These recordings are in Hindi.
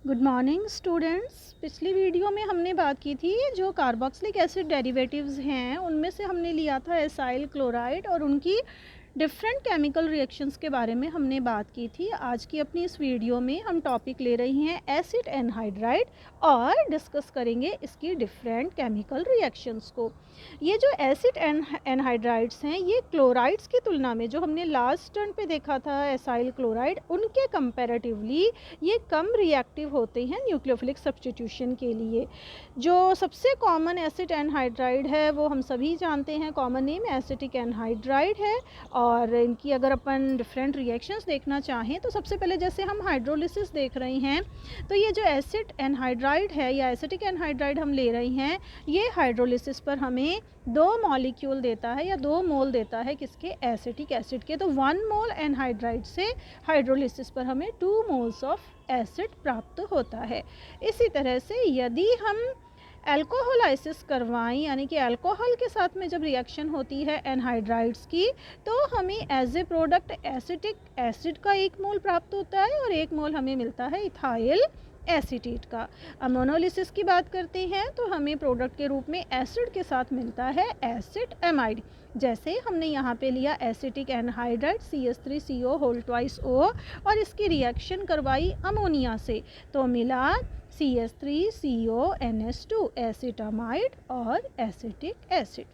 Good morning students. पिछली वीडियो में हमने बात की थी जो कार्बोक्सिलिक एसिड डेरिवेटिव्स हैं उनमें से हमने लिया था एसाइल क्लोराइड और उनकी डिफरेंट केमिकल रिएक्शंस के बारे में हमने बात की थी। आज की अपनी इस वीडियो में हम टॉपिक ले रहे हैं एसिड एनहाइड्राइड और डिस्कस करेंगे इसकी डिफरेंट केमिकल रिएक्शंस को। ये जो एसिड एनहाइड्राइड्स हैं ये क्लोराइड्स की तुलना में जो हमने लास्ट टर्न पे देखा था एसाइल क्लोराइड उनके कंपैरेटिवली ये कम रिएक्टिव होते हैं न्यूक्लियोफिलिक सब्स्टिट्यूशन के लिए। जो सबसे कॉमन एसिड एनहाइड्राइड है वो हम सभी जानते हैं, कॉमन नेम एसिटिक एनहाइड्राइड है। और इनकी अगर अपन डिफरेंट रिएक्शंस देखना चाहें तो सबसे पहले जैसे हम हाइड्रोलिसिस देख रहे हैं तो ये जो एसिड एनहाइड्राइड है या एसिटिक एनहाइड्राइड हम ले रहे हैं ये हाइड्रोलिसिस पर हमें 2 मॉलिक्यूल देता है या 2 मोल देता है किसके, एसिटिक एसिड के। तो 1 मोल एनहाइड्राइड से हाइड्रोलिसिस पर हमें 2 मोल्स ऑफ एसिड प्राप्त होता है। इसी तरह से यदि हम एल्कोहोलाइसिस करवाएं यानी कि अल्कोहल के साथ में जब रिएक्शन होती है एनहाइड्राइड्स की तो हमें as a product acetic acid का 1 मोल प्राप्त होता है और 1 मोल हमें मिलता है इथाइल एसीटेट का। अमोनोलिसिस की बात करते हैं तो हमें प्रोडक्ट के रूप में एसिड के साथ मिलता है एसिड एमाइड। जैसे हमने यहाँ पे लिया acetic anhydride CH3CO whole twice O और इसकी रिएक्शन करवाई अमोनिया से तो मिला CH3CONH2 एसिटामाइड और एसिटिक एसिड।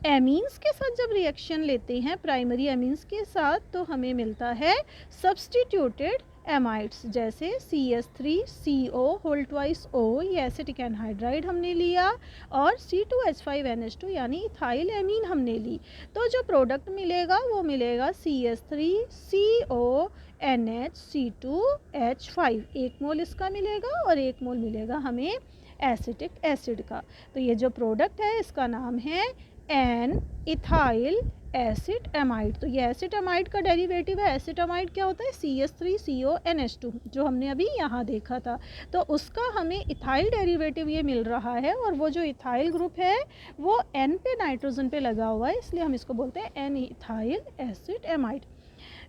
एमीन्स के साथ जब रिएक्शन लेते हैं प्राइमरी एमीन्स के साथ तो हमें मिलता है सब्स्टिट्यूटेड एमाइड्स। जैसे CH3CO होल ट्वाइस O ये एसिटिक एनहाइड्राइड हमने लिया और C2H5NH2 यानी इथाइल एमीन हमने ली तो जो प्रोडक्ट मिलेगा वो मिलेगा CH3CONH2H5। 1 मोल इसका मिलेगा और 1 मोल मिलेगा हमें एसिटिक एसिड का। तो ये जो प्रोडक्ट है इसका नाम है एन इथाइल एसिड एमाइड। तो ये एसिड एमाइड का डेरिवेटिव है। एसिड एमाइड क्या होता है, CH3CONH2 जो हमने अभी यहाँ देखा था तो उसका हमें इथाइल डेरिवेटिव ये मिल रहा है और वो जो इथाइल ग्रुप है वो N पे नाइट्रोजन पे लगा हुआ है इसलिए हम इसको बोलते हैं an ethyl acid amide.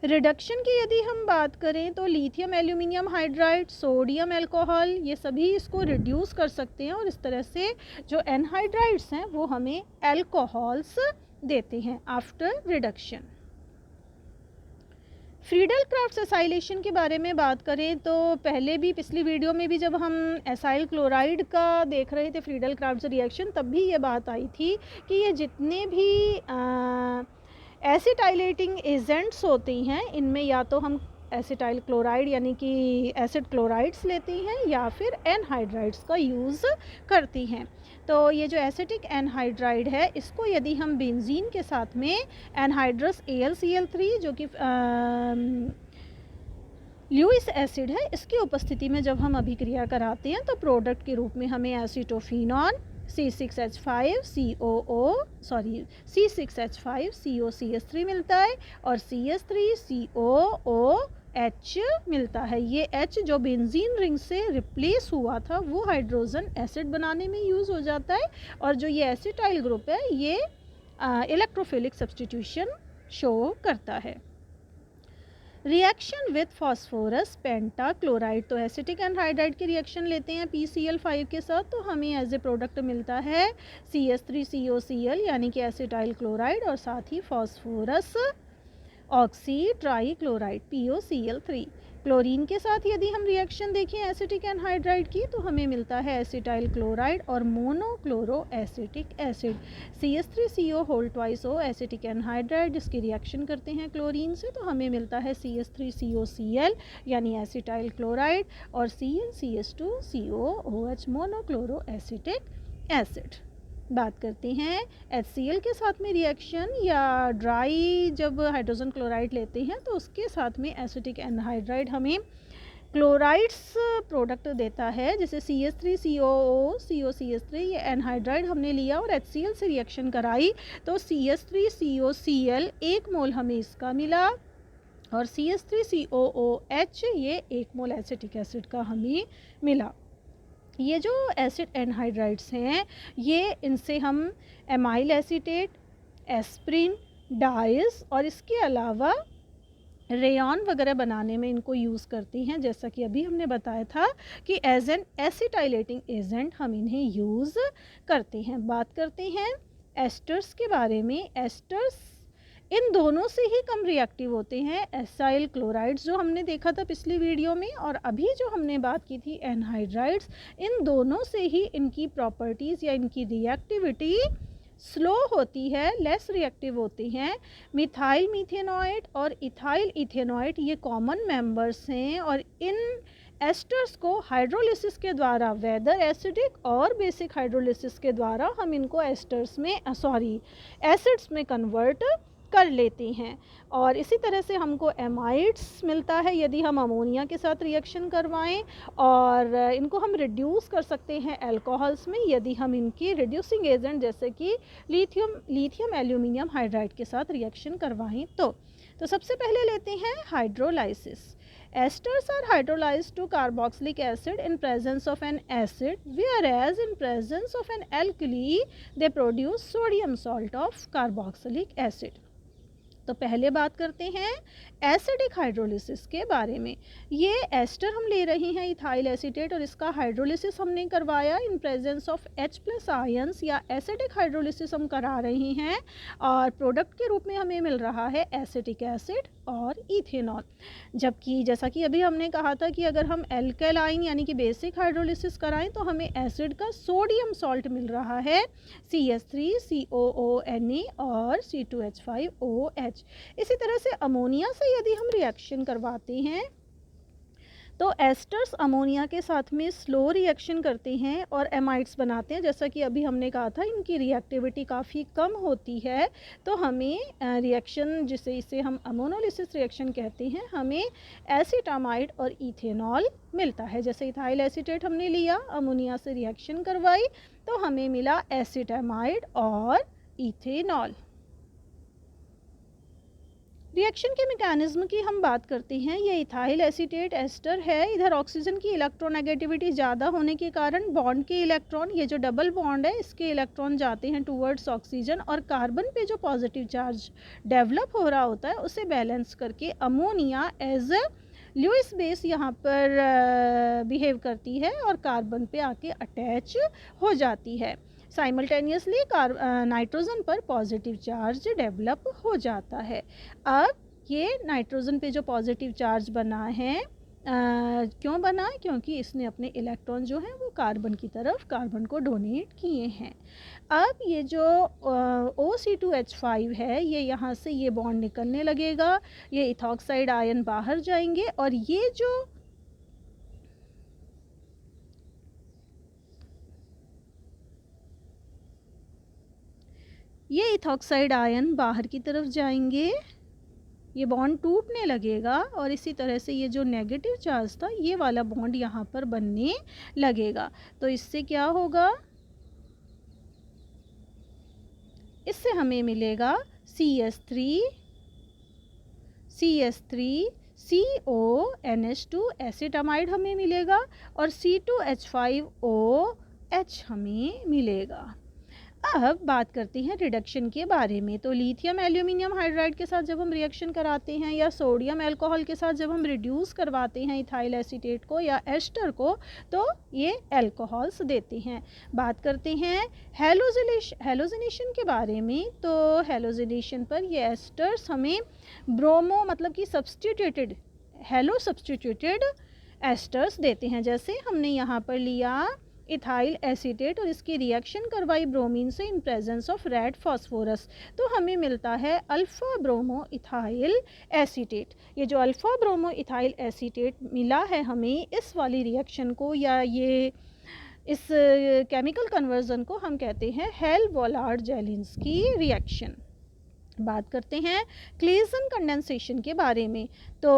Reduction की यदि हम बात करें तो lithium aluminium hydride, sodium alcohol ये सभी इसको रिड्यूस कर सकते हैं और इस तरह से जो एनहाइड्राइड्स हैं वो हमें अल्कोहल्स देते हैं after reduction. Friedel Crafts acylation के बारे में बात करें तो पहले भी पिछली वीडियो में भी जब हम एसाइल क्लोराइड का देख रहे थे फ्रीडल क्राफ्ट रिएक्शन तब भी ये बात आई थी कि ये जितने भी एसिटाइलेटिंग एजेंट्स होते हैं इनमें या तो हम एसिटाइल क्लोराइड यानी कि एसिड क्लोराइड्स लेते हैं या फिर एनहाइड्राइड्स का यूज़ करते हैं। तो ये जो एसिटिक एनहाइड्राइड है इसको यदि हम बेंजीन के साथ में एनहाइड्रस AlCl3 जो कि ल्यूइस एसिड है इसकी उपस्थिति में जब हम अभिक्रिया कराते हैं तो प्रोडक्ट के रूप में हमें एसीटोफिनॉन C6H5COCH3 मिलता है और CH3COOH मिलता है। ये H जो बेंजीन रिंग से रिप्लेस हुआ था वो हाइड्रोजन एसिड बनाने में यूज़ हो जाता है और जो ये एसिटाइल ग्रुप है ये इलेक्ट्रोफिलिक सब्स्टिट्यूशन शो करता है। रिएक्शन विथ फॉस्फोरस पेंटाक्लोराइड तो एसिटिक एनहाइड्राइड की रिएक्शन लेते हैं PCl5 के साथ तो हमें एज ए प्रोडक्ट मिलता है CH3COCl यानी कि एसिटाइल क्लोराइड और साथ ही phosphorus oxytrichloride POCl3। Chlorine के साथ यदि हम रिएक्शन देखें एसिटिक एनहाइड्राइड की तो हमें मिलता है एसिटाइल क्लोराइड और monochloro acetic acid. CH3CO whole twice O acetic anhydride जिसकी रिएक्शन करते हैं क्लोरीन से तो हमें मिलता है CH3COCl यानी एसिटाइल क्लोराइड और CnCH2COOH मोनोक्लोरो एसिटिक एसिड। बात करते हैं HCl के साथ में रिएक्शन या ड्राई जब हाइड्रोजन क्लोराइड लेते हैं तो उसके साथ में एसिटिक एनहाइड्राइड हमें क्लोराइड्स प्रोडक्ट देता है जैसे CH3COO ये एनहाइड्राइड हमने लिया और HCl से रिएक्शन कराई तो CH3COCl 1 मोल हमें इसका मिला और CH3COOH ये 1 मोल एसिटिक एसिड का हमें मिला। ये जो एसिड एनहाइड्राइड्स हैं ये इनसे हम एमाइल एसीटेट, एस्प्रिन, डाइस और इसके अलावा रेयॉन वगैरह बनाने में इनको यूज़ करती हैं, जैसा कि अभी हमने बताया था कि एज एन एसिटाइलेटिंग एजेंट हम इन्हें यूज़ करते हैं। बात करते हैं एस्टर्स के बारे में। एस्टर्स इन दोनों से ही कम रिएक्टिव होते हैं, एसाइल क्लोराइड्स जो हमने देखा था पिछली वीडियो में, और अभी जो हमने बात की थी एनहाइड्राइड्स, इन दोनों से ही इनकी प्रॉपर्टीज़ या इनकी रिएक्टिविटी स्लो होती है, लेस रिएक्टिव होती हैं। मिथाइल मीथेनॉइड और इथाइल इथेनॉइड ये कॉमन मेंबर्स हैं, और इन एस्टर्स को हाइड्रोलिसिस के द्वारा, वेदर एसिडिक और बेसिक हाइड्रोलिसिस के द्वारा हम इनको एस्टर्स में एसिड्स में कन्वर्ट कर लेते हैं। और इसी तरह से हमको एमाइड्स मिलता है यदि हम अमोनिया के साथ रिएक्शन करवाएं, और इनको हम रिड्यूस कर सकते हैं अल्कोहल्स में यदि हम इनकी रिड्यूसिंग एजेंट जैसे कि लिथियम एल्यूमिनियम हाइड्राइड के साथ रिएक्शन करवाएं। तो सबसे पहले लेते हैं hydrolysis. Esters are hydrolyzed to carboxylic acid in presence of an acid, whereas in presence of an alkali they produce sodium salt of carboxylic acid. तो पहले बात करते हैं एसिडिक हाइड्रोलिसिस के बारे में। ये एस्टर हम ले रहे हैं इथाइल एसीटेट, और इसका हाइड्रोलिसिस हमने करवाया इन प्रेजेंस ऑफ H+ आयंस, या एसिडिक हाइड्रोलिसिस हम करा रहे हैं, और प्रोडक्ट के रूप में हमें मिल रहा है एसिटिक एसिड और इथेनॉल। जबकि जैसा कि अभी हमने कहा था कि अगर हम एल्केलाइन यानी कि बेसिक हाइड्रोलिसिस कराएं तो हमें एसिड का सोडियम सॉल्ट मिल रहा है, CH3COONA और C2H5OH। इसी तरह से अमोनिया से यदि हम रिएक्शन करवाते हैं तो एस्टर्स अमोनिया के साथ में स्लो रिएक्शन करते हैं और एमाइड्स बनाते हैं। जैसा कि अभी हमने कहा था इनकी रिएक्टिविटी काफ़ी कम होती है, तो हमें रिएक्शन इसे हम अमोनोलिसिस रिएक्शन कहते हैं, हमें एसिटामाइड और इथेनॉल मिलता है। जैसे इथाइल एसीटेट हमने लिया, अमोनिया से रिएक्शन करवाई, तो हमें मिला एसिटामाइड और इथेनॉल। रिएक्शन के मैकेनिज्म की हम बात करते हैं। ये इथाइल एसीटेट एस्टर है, इधर ऑक्सीजन की इलेक्ट्रोनेगेटिविटी ज़्यादा होने के कारण बॉन्ड के इलेक्ट्रॉन, ये जो डबल बॉन्ड है इसके इलेक्ट्रॉन जाते हैं टूवर्ड्स ऑक्सीजन, और कार्बन पे जो पॉजिटिव चार्ज डेवलप हो रहा होता है उसे बैलेंस करके अमोनिया एज लुईस बेस यहाँ पर बिहेव करती है और कार्बन पे आके अटैच हो जाती है। साइमल्टेनियसली नाइट्रोजन पर पॉजिटिव चार्ज डेवलप हो जाता है। अब ये नाइट्रोजन पे जो पॉजिटिव चार्ज बना है क्यों बना? क्योंकि इसने अपने इलेक्ट्रॉन जो हैं वो कार्बन की तरफ, कार्बन को डोनेट किए हैं। अब ये जो OC2H5 है, ये यहाँ से ये बॉन्ड निकलने लगेगा, ये इथॉक्साइड आयन बाहर जाएंगे, और ये इथॉक्साइड आयन बाहर की तरफ जाएंगे, ये बॉन्ड टूटने लगेगा, और इसी तरह से ये जो नेगेटिव चार्ज था ये वाला बॉन्ड यहाँ पर बनने लगेगा। तो इससे क्या होगा? इससे हमें मिलेगा CH3CONH2 एसिटामाइड हमें मिलेगा, और C2H5OH हमें मिलेगा। अब बात करते हैं रिडक्शन के बारे में। तो लिथियम एल्यूमिनियम हाइड्राइड के साथ जब हम रिएक्शन कराते हैं, या सोडियम अल्कोहल के साथ जब हम रिड्यूस करवाते हैं इथाइल एसीटेट को या एस्टर को, तो ये अल्कोहल्स देते हैं। बात करते हैं हेलोजिनेशन के बारे में। तो हेलोजिनेशन पर ये एस्टर्स हमें ब्रोमो मतलब कि सब्सटीट्यूटेड एस्टर्स देते हैं। जैसे हमने यहाँ पर लिया इथाइल एसीटेट और इसकी रिएक्शन करवाई ब्रोमीन से इन प्रेजेंस ऑफ रेड फास्फोरस, तो हमें मिलता है अल्फ़ा ब्रोमो इथाइल एसीटेट। ये जो अल्फ़ा ब्रोमो इथाइल एसीटेट मिला है हमें, इस वाली रिएक्शन को या ये इस केमिकल कन्वर्जन को हम कहते हैं हेल-वोलार्ड-जेलिंस्की रिएक्शन। बात करते हैं क्लेसन कंडेंसेशन के बारे में। तो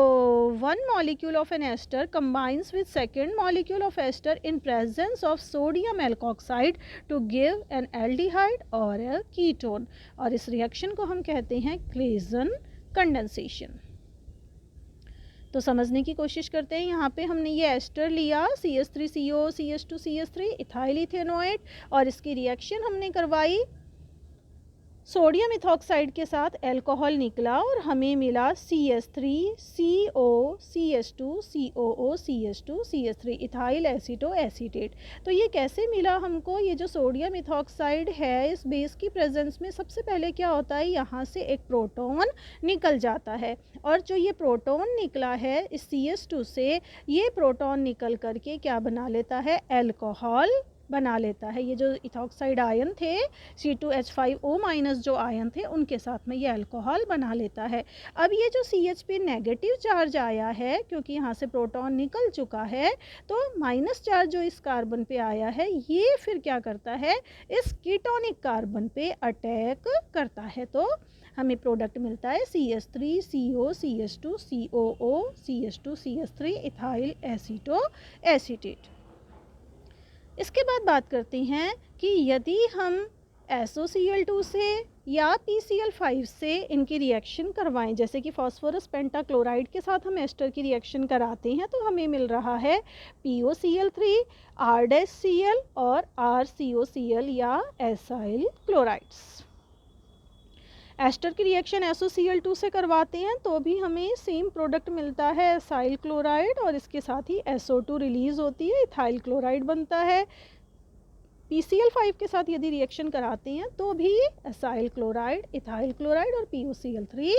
one molecule of an ester combines with second molecule of ester in presence of sodium alkoxide to give an aldehyde और ए कीटोन, और इस रिएक्शन को हम कहते हैं क्लेसन कंडेंसेशन। तो समझने की कोशिश करते हैं। यहाँ पे हमने ये एस्टर लिया CH3CO CH2CH3 इथाइल इथेनॉइड, और इसकी रिएक्शन हमने करवाई सोडियम इथॉक्साइड के साथ अल्कोहल निकला और हमें मिला CH3 CO CH2 COO CH2 CH3 ethyl aceto acetate. तो ये कैसे मिला हमको? ये जो सोडियम इथॉक्साइड है, इस बेस की प्रेजेंस में सबसे पहले क्या होता है, यहाँ से एक प्रोटॉन निकल जाता है और जो ये प्रोटॉन निकला है इस CH2 से, ये प्रोटॉन निकल करके क्या बना लेता है, अल्कोहल बना लेता है। ये जो इथॉक्साइड आयन थे C2H5O- जो आयन थे, उनके साथ में ये अल्कोहल बना लेता है। अब ये जो CH पे नेगेटिव चार्ज आया है, क्योंकि यहाँ से प्रोटॉन निकल चुका है, तो माइनस चार्ज जो इस कार्बन पे आया है, ये फिर क्या करता है, इस कीटोनिक कार्बन पे अटैक करता है। तो हमें प्रोडक्ट मिलता है CH3 CO CH2 COO CH2 CH3 ethyl aceto acetate. इसके बाद बात करते हैं कि यदि हम SOCl2 से या PCl5 से इनकी रिएक्शन करवाएं, जैसे कि फास्फोरस पेंटाक्लोराइड के साथ हम एस्टर की रिएक्शन कराते हैं, तो हमें मिल रहा है POCl3 R-Cl और RCOCl या एसाइल क्लोराइड्स। एस्टर की रिएक्शन SOCl2 से करवाते हैं तो भी हमें सेम प्रोडक्ट मिलता है एसाइल क्लोराइड, और इसके साथ ही SO2 रिलीज होती है, इथाइल क्लोराइड बनता है। PCl5 के साथ यदि रिएक्शन कराते हैं तो भी एसाइल क्लोराइड, इथाइल क्लोराइड और POCl3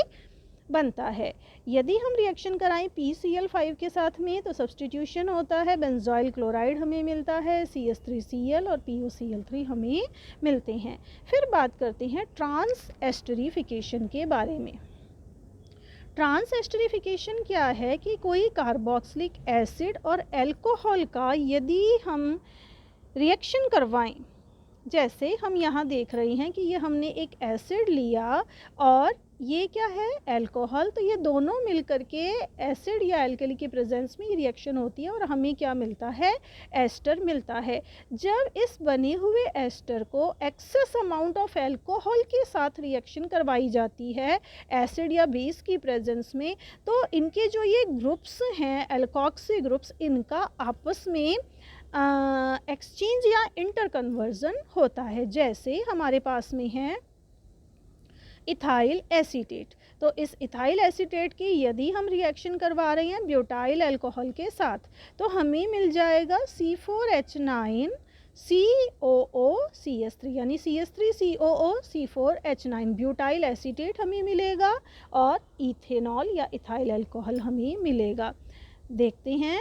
बनता है। यदि हम रिएक्शन कराएं PCl5 के साथ में तो सब्सटीट्यूशन होता है, बेंजोइल क्लोराइड हमें मिलता है, CH3Cl और POCl3 हमें मिलते हैं। फिर बात करते हैं ट्रांस एस्टरिफिकेशन के बारे में। ट्रांस एस्टरिफिकेशन क्या है कि कोई कार्बोक्सिलिक एसिड और अल्कोहल का यदि हम रिएक्शन करवाएं, जैसे हम यहाँ देख रहे हैं कि ये हमने एक एसिड लिया और ये क्या है, अल्कोहल, तो ये दोनों मिलकर के एसिड या अल्कली के प्रेजेंस में ये रिएक्शन होती है और हमें क्या मिलता है, एस्टर मिलता है। जब इस बने हुए एस्टर को एक्सेस अमाउंट ऑफ अल्कोहल के साथ रिएक्शन करवाई जाती है एसिड या बेस की प्रेजेंस में, तो इनके जो ये ग्रुप्स हैं अल्कोक्सी ग्रुप्स, इनका आपस में एक्सचेंज या इंटर कन्वर्जन होता है। जैसे हमारे पास में है इथाइल एसीटेट, तो इस इथाइल एसीटेट की यदि हम रिएक्शन करवा रहे हैं ब्यूटाइल अल्कोहल के साथ, तो हमें मिल जाएगा C4H9 COO CH3, यानी CH3COO C4H9 ब्यूटाइल एसीटेट हमें मिलेगा और इथेनॉल या इथाइल अल्कोहल हमें मिलेगा। देखते हैं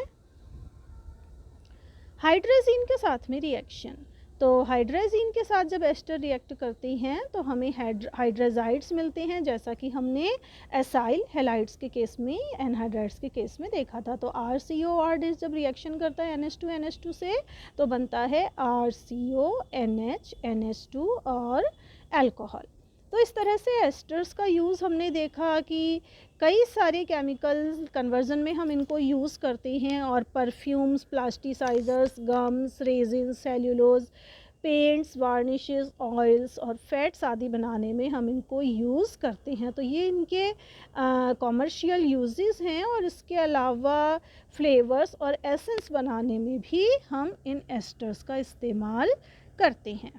हाइड्रोजीन के साथ में रिएक्शन। तो हाइड्रोजीन के साथ जब एस्टर रिएक्ट करते हैं तो हमें हाइड्रोजाइड्स मिलते हैं, जैसा कि हमने एसाइल हैलाइड्स के केस में, एनहाइड्राइड्स के केस में देखा था। तो RCOR जब रिएक्शन करता है NH2 से तो बनता है RCO NH NH2 और अल्कोहल। तो इस तरह से एस्टर्स का यूज़ हमने देखा कि कई सारे केमिकल कन्वर्जन में हम इनको यूज़ करते हैं, और perfumes, plasticisers, gums, resin, cellulose, paints, varnishes, oils और फैट्स आदि बनाने में हम इनको यूज़ करते हैं। तो ये इनके कॉमर्शियल यूजेस हैं, और इसके अलावा फ्लेवर्स और एसेंस बनाने में भी हम इन एस्टर्स का इस्तेमाल करते हैं।